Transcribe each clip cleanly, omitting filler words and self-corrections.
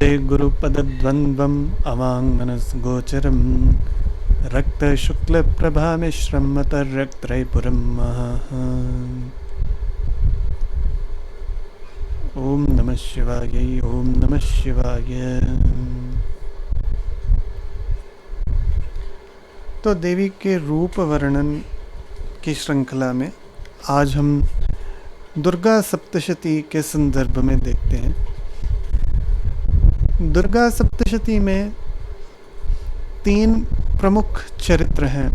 वन्दे गुरुपदद्वन्द्वम् अवाङ्मनसगोचरं रक्तशुक्लप्रभामिश्रं मतर्रक्तत्रयपुरं महः। ओम नमः शिवाय, ओम नमः शिवाय। तो देवी के रूप वर्णन की श्रृंखला में आज हम दुर्गा सप्तशती के संदर्भ में देखते हैं। दुर्गा सप्तशती में 3 प्रमुख चरित्र हैं,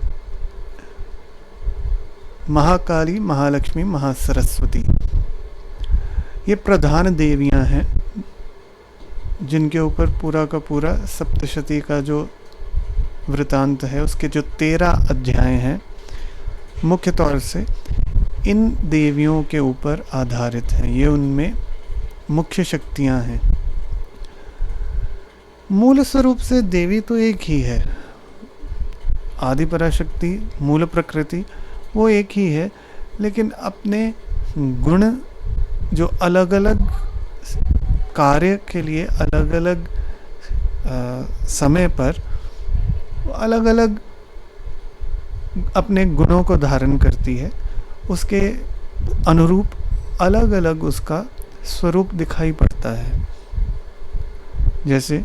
महाकाली, महालक्ष्मी, महासरस्वती। ये प्रधान देवियां हैं जिनके ऊपर पूरा का पूरा सप्तशती का जो वृतांत है, उसके जो 13 अध्याय हैं, मुख्य तौर से इन देवियों के ऊपर आधारित हैं। ये उनमें मुख्य शक्तियां हैं। मूल स्वरूप से देवी तो एक ही है, आदि पराशक्ति, मूल प्रकृति वो एक ही है, लेकिन अपने गुण जो अलग अलग कार्य के लिए अलग अलग समय पर अलग अलग अपने गुणों को धारण करती है, उसके अनुरूप अलग अलग उसका स्वरूप दिखाई पड़ता है। जैसे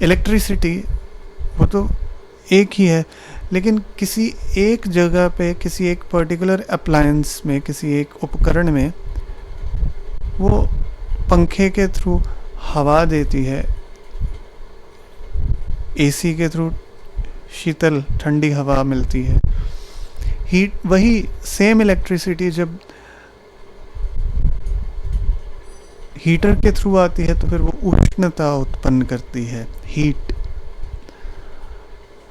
इलेक्ट्रिसिटी वो तो एक ही है, लेकिन किसी एक जगह पे, किसी एक पर्टिकुलर अप्लायंस में, किसी एक उपकरण में वो पंखे के थ्रू हवा देती है, एसी के थ्रू शीतल ठंडी हवा मिलती है। हीट, वही सेम इलेक्ट्रिसिटी जब हीटर के थ्रू आती है तो फिर वो उष्णता उत्पन्न करती है, हीट।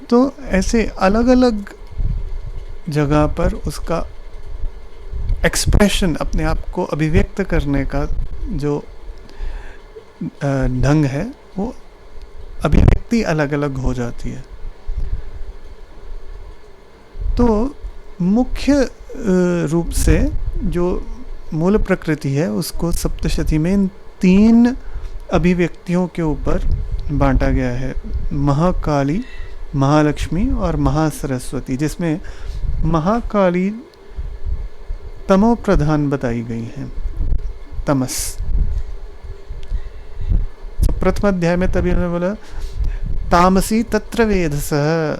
तो ऐसे अलग अलग जगह पर उसका एक्सप्रेशन, अपने आप को अभिव्यक्त करने का जो ढंग है, वो अभिव्यक्ति अलग अलग हो जाती है। तो मुख्य रूप से जो मूल प्रकृति है उसको सप्तशती में इन 3 अभिव्यक्तियों के ऊपर बांटा गया है, महाकाली, महालक्ष्मी और महासरस्वती, जिसमें महाकाली तमो प्रधान बताई गई है, तमस। तो प्रथम अध्याय में तभी उन्होंने बोला तामसी तत्र वेधसः।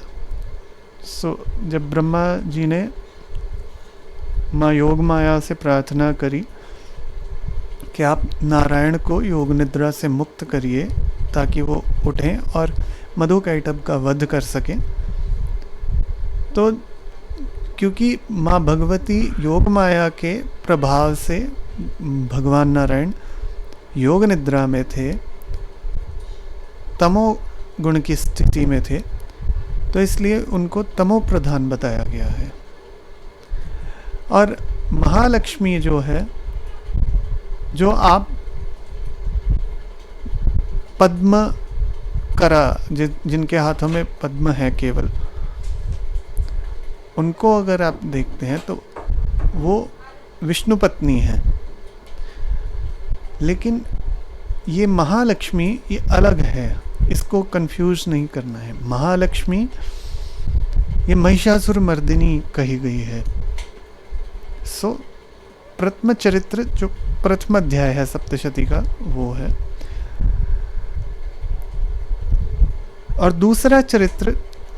सो जब ब्रह्मा जी ने माँ योग माया से प्रार्थना करी कि आप नारायण को योग निद्रा से मुक्त करिए ताकि वो उठें और मधुकैटभ का वध कर सकें, तो क्योंकि माँ भगवती योग माया के प्रभाव से भगवान नारायण योग निद्रा में थे, तमो गुण की स्थिति में थे, तो इसलिए उनको तमो प्रधान बताया गया है। और महालक्ष्मी जो है, जो आप पद्म करा, जिनके हाथों में पद्म है केवल, उनको अगर आप देखते हैं तो वो विष्णु पत्नी है। लेकिन ये महालक्ष्मी ये अलग है, इसको कंफ्यूज नहीं करना है। महालक्ष्मी ये महिषासुर मर्दिनी कही गई है। सो प्रथम चरित्र जो प्रथम अध्याय है सप्तशती का वो है, और दूसरा चरित्र,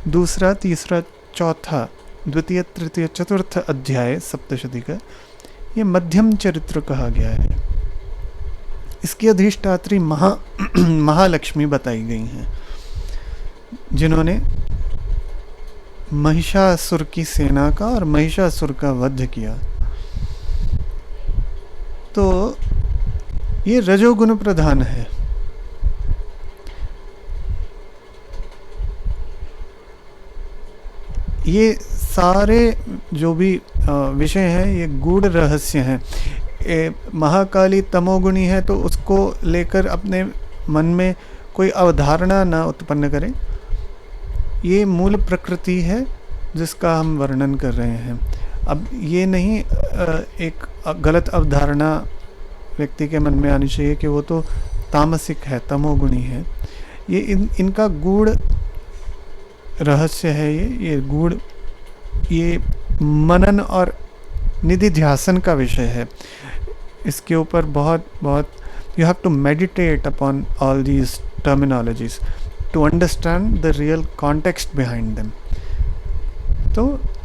दूसरा, तीसरा, चौथा, द्वितीय, तृतीय, चतुर्थ अध्याय सप्तशती का, ये मध्यम चरित्र कहा गया है। इसकी अधिष्ठात्री महालक्ष्मी बताई गई हैं, जिन्होंने महिषासुर की सेना का और महिषासुर का वध किया। तो ये रजोगुण प्रधान है। ये सारे जो भी विषय हैं ये गूढ़ रहस्य हैं। महाकाली तमोगुणी है तो उसको लेकर अपने मन में कोई अवधारणा ना उत्पन्न करें। ये मूल प्रकृति है जिसका हम वर्णन कर रहे हैं। अब ये नहीं एक गलत अवधारणा व्यक्ति के मन में आनी चाहिए कि वो तो तामसिक है, तमोगुणी है। ये इनका गूढ़ रहस्य है, ये गूढ़, ये मनन और निधिध्यासन का विषय है। इसके ऊपर बहुत बहुत you have to meditate upon all these terminologies to understand the real context behind them. तो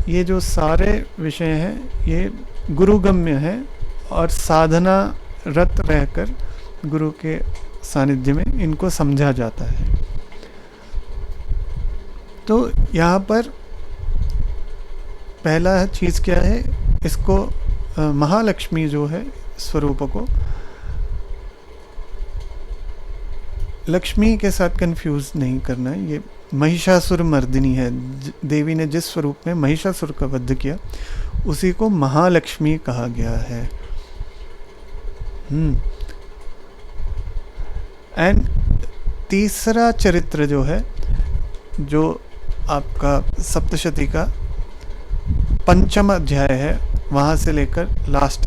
ये जो सारे विषय हैं ये गुरुगम्य है और साधना रत रहकर गुरु के सानिध्य में इनको समझा जाता है। तो यहाँ पर पहला चीज़ क्या है, इसको महालक्ष्मी जो है स्वरूप को लक्ष्मी के साथ कंफ्यूज नहीं करना है। ये महिषासुर मर्दिनी है, देवी ने जिस स्वरूप में महिषासुर का वध किया उसी को महालक्ष्मी कहा गया है। एंड तीसरा चरित्र जो है, जो आपका सप्तशती का पंचम अध्याय है, वहाँ से लेकर लास्ट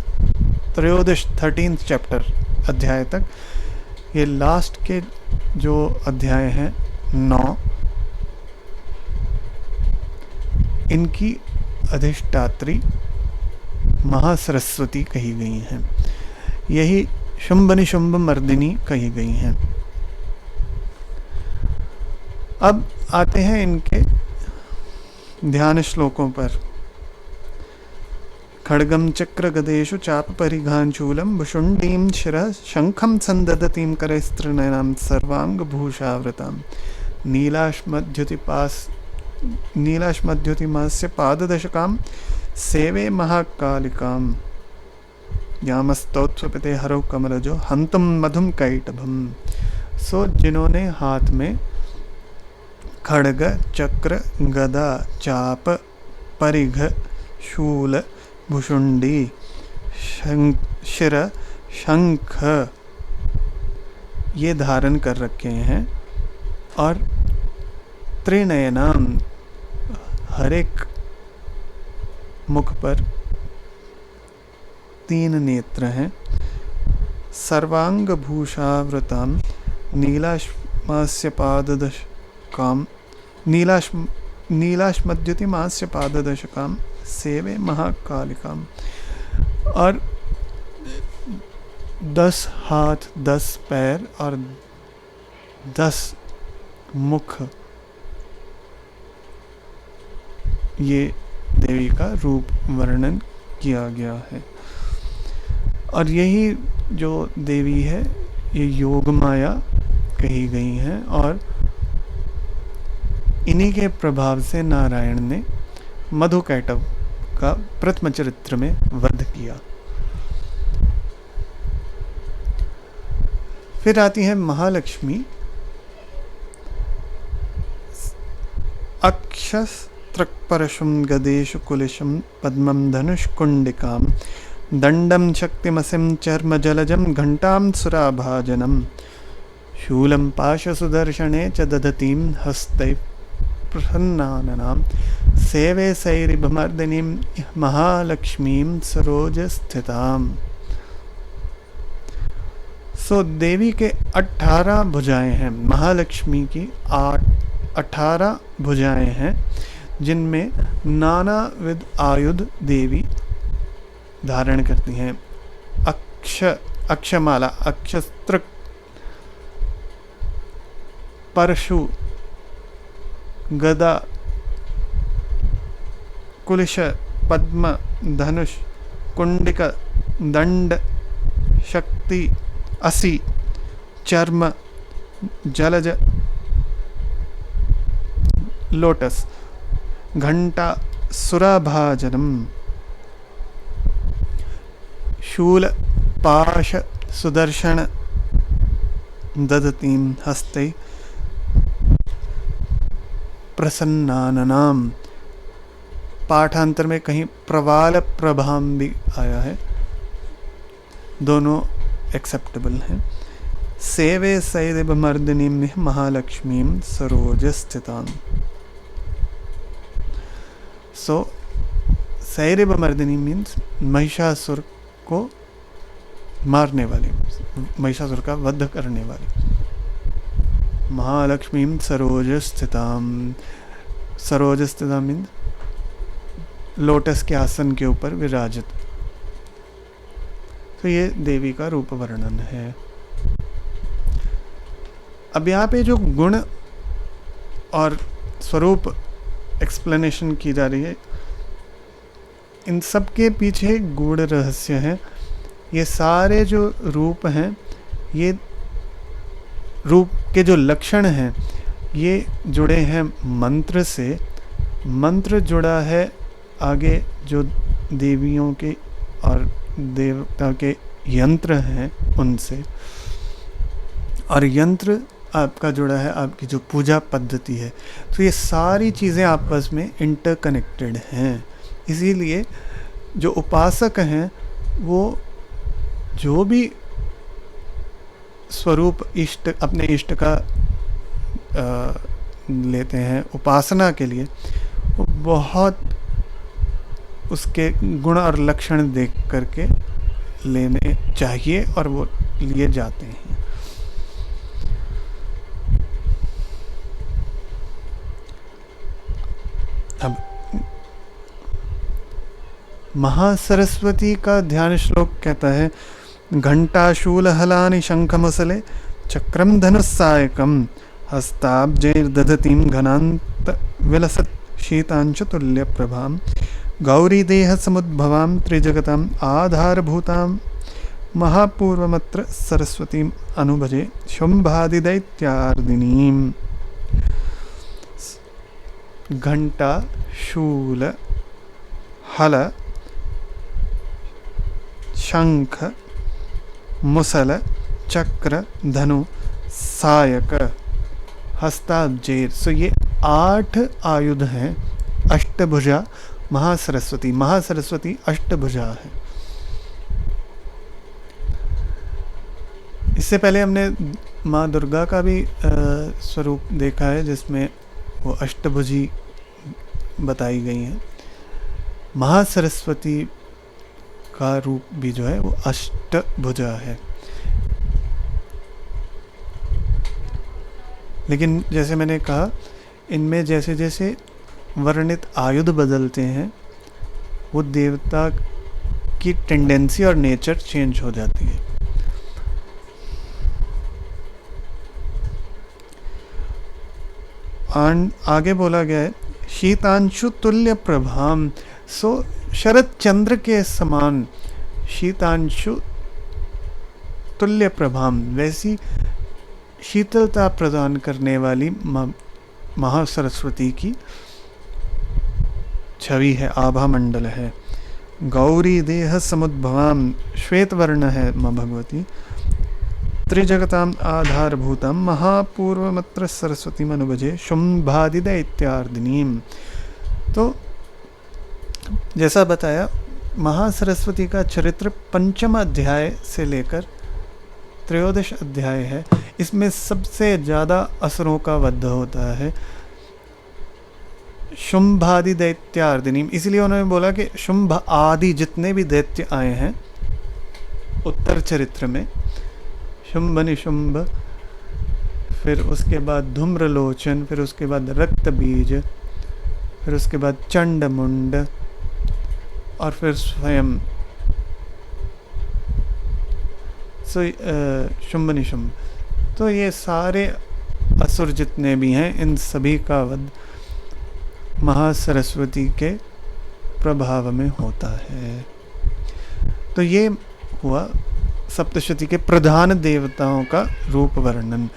त्रयोदश 13th चैप्टर अध्याय तक, ये लास्ट के जो अध्याय हैं 9, इनकी अधिष्ठात्री महासरस्वती कही गई हैं। यही शुंभ निशुंभ मर्दिनी कही गई हैं। अब आते हैं इनके ध्यान श्लोकों पर। खड्गम चक्र गदेषु चाप परिघांचूलम भुषुंडीं शिरः शंखं संदधतीं करैस्त्रिनयनां सर्वांग भूषावृतां नीलाश्मद्युतिमास्य पाददशकां सेवे महाकालिकां यामस्तौत्सुपिते हरौ कमलजो हंतुम मधुम कैटभम। सो जिन्होंने हाथ में खड्ग चक्र गदा चाप परिघ शूल भुषुंडी शिर शंख ये धारण कर रखे हैं, और त्रिनयनाम हर एक मुख पर 3 नेत्र हैं, सर्वांग भूषावृताम नीलाश्मास्य पाददशकाम नीलाश्मद्युतिमास्य पाददशकाम सेवे महाकालिकाम। और 10 हाथ 10 पैर और 10 मुख, ये देवी का रूप वर्णन किया गया है। और यही जो देवी है ये योग माया कही गई हैं, और इन्हीं के प्रभाव से नारायण ने मधुकैटभ का प्रथम चरित्र में वध किया। फिर आती है महालक्ष्मी। अक्षस्त्रक्परशुं गदेषु कुलिशं पद्मं धनुष्कुण्डिकां दण्डं शक्तिमसिं चर्मजलजं घण्टां सुराभाजनं शूलं पाशसुदर्शने च दधतीं हस्तैः प्रसन्नाननां सेवे सैरिभमर्दिनीं महालक्ष्मीं सरोजस्थिताम्। सो देवी के 18 भुजाएं हैं, महालक्ष्मी की 18 भुजाएं हैं, जिनमें नानाविध आयुध देवी धारण करती हैं। अक्षमाला, अक्षस्त्र, परशु, गदा, कुलिश, पद्म, धनुष, कुंडिक, दंड, शक्ति, असी, चर्म, जलज, लोटस, घंटा, सुराभाजनम, शूल, पाश, सुदर्शन, दधतीं हस्ते प्रसन्नाननाम। पाठांतर में कहीं प्रवाल प्रभाम भी आया है, दोनों एक्सेप्टेबल हैं। सेवे सैदेव मर्दिनीं महालक्ष्मीं सरोजस्थितां। सो सैरेब मर्दिनी मीन्स महिषासुर को मारने वाली, महिषासुर का वध करने वाली। महालक्ष्मीं सरोज स्थिताम, सरोज स्थिता मीन लोटस के आसन के ऊपर विराजित। तो ये देवी का रूप वर्णन है। अब यहाँ पे जो गुण और स्वरूप एक्सप्लेनेशन की जा रही है, इन सब के पीछे गूढ़ रहस्य है। ये सारे जो रूप हैं, ये रूप के जो लक्षण हैं, ये जुड़े हैं मंत्र से। मंत्र जुड़ा है आगे जो देवियों के और देवता के यंत्र हैं उनसे, और यंत्र आपका जुड़ा है आपकी जो पूजा पद्धति है। तो ये सारी चीज़ें आपस में इंटरकनेक्टेड हैं। इसीलिए जो उपासक हैं वो जो भी स्वरूप इष्ट अपने इष्ट का लेते हैं उपासना के लिए, वो बहुत उसके गुण और लक्षण देख करके लेने चाहिए और वो लिए जाते हैं। अब महासरस्वती का ध्यान श्लोक कहता है, घंटाशूल हलानि शंखमुसले चक्रम धनुस्सायकम हस्ताब्जैर्दधतीं घनांत विलसत् शीतांशु तुल्य प्रभाम गौरी देह समुद्भवां त्रिजगताम् आधारभूतां महापूर्वमत्र सरस्वतीम् अनुभजे शुंभादिदैत्यार्दिनीम्। घंटा शूल हल शंख मुसल चक्र धनु सायक हस्ताब्जेर, सो ये 8 आयुध हैं। अष्टभुजा महासरस्वती, महासरस्वती अष्टभुजा है। इससे पहले हमने माँ दुर्गा का भी स्वरूप देखा है जिसमें वो अष्टभुजी बताई गई हैं। महासरस्वती का रूप भी जो है वो अष्टभुजा है। लेकिन जैसे मैंने कहा, इनमें जैसे जैसे वर्णित आयुध बदलते हैं वो देवता की टेंडेंसी और नेचर चेंज हो जाती है। आगे बोला गया है, शीतांशु तुल्य प्रभाम, सो शरद चंद्र के समान शीतांशु तुल्य प्रभाम, वैसी शीतलता प्रदान करने वाली महासरस्वती की छवि है, आभा मंडल है। गौरी देह समुद्भवाम, श्वेत वर्ण है माँ भगवती। त्रिजगताम आधारभूतम महापूर्वमत्र सरस्वती मनुभजे शुंभादिदैत्यार्दिनीम। तो जैसा बताया, महासरस्वती का चरित्र 5वां अध्याय से लेकर 13 अध्याय है। इसमें सबसे ज़्यादा असुरों का वध होता है। शुंभादि दैत्यार्दिनीम, इसलिए उन्होंने बोला कि शुंभ आदि जितने भी दैत्य आए हैं उत्तर चरित्र में, शुंभ निशुंभ, फिर उसके बाद धूम्रलोचन, फिर उसके बाद रक्त बीज, फिर उसके बाद चंड मुंड, और फिर स्वयं शुंभ निशुंभ। तो ये सारे असुर जितने भी हैं, इन सभी का वध महासरस्वती के प्रभाव में होता है। तो ये हुआ सप्तशती के प्रधान देवताओं का रूप वर्णन।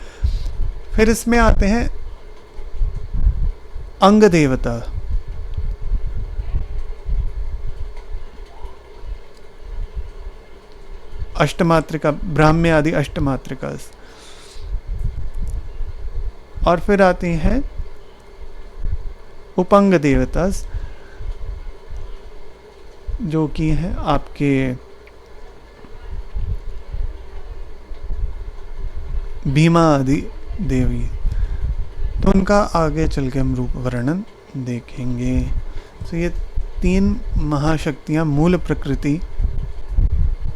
फिर इसमें आते हैं अंग देवता। अष्टमात्रिका, ब्राह्म्य आदि अष्टमात्रिका। और फिर आती हैं उपंग देवता, जो कि हैं आपके भीमा आदि देवी। तो उनका आगे चल के हम रूप वर्णन देखेंगे। तो ये 3 महाशक्तियां मूल प्रकृति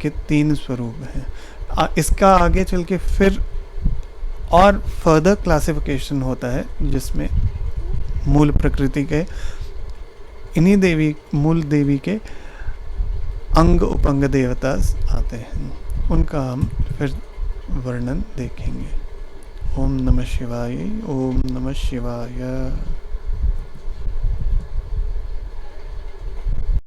के 3 स्वरूप हैं। इसका आगे चल के फिर और फर्दर क्लासिफिकेशन होता है जिसमें मूल प्रकृति के इन्हीं देवी मूल देवी के अंग उपंग देवता आते हैं, उनका हम फिर वर्णन देखेंगे। ओम नमः शिवाय। ओम नमः शिवाय।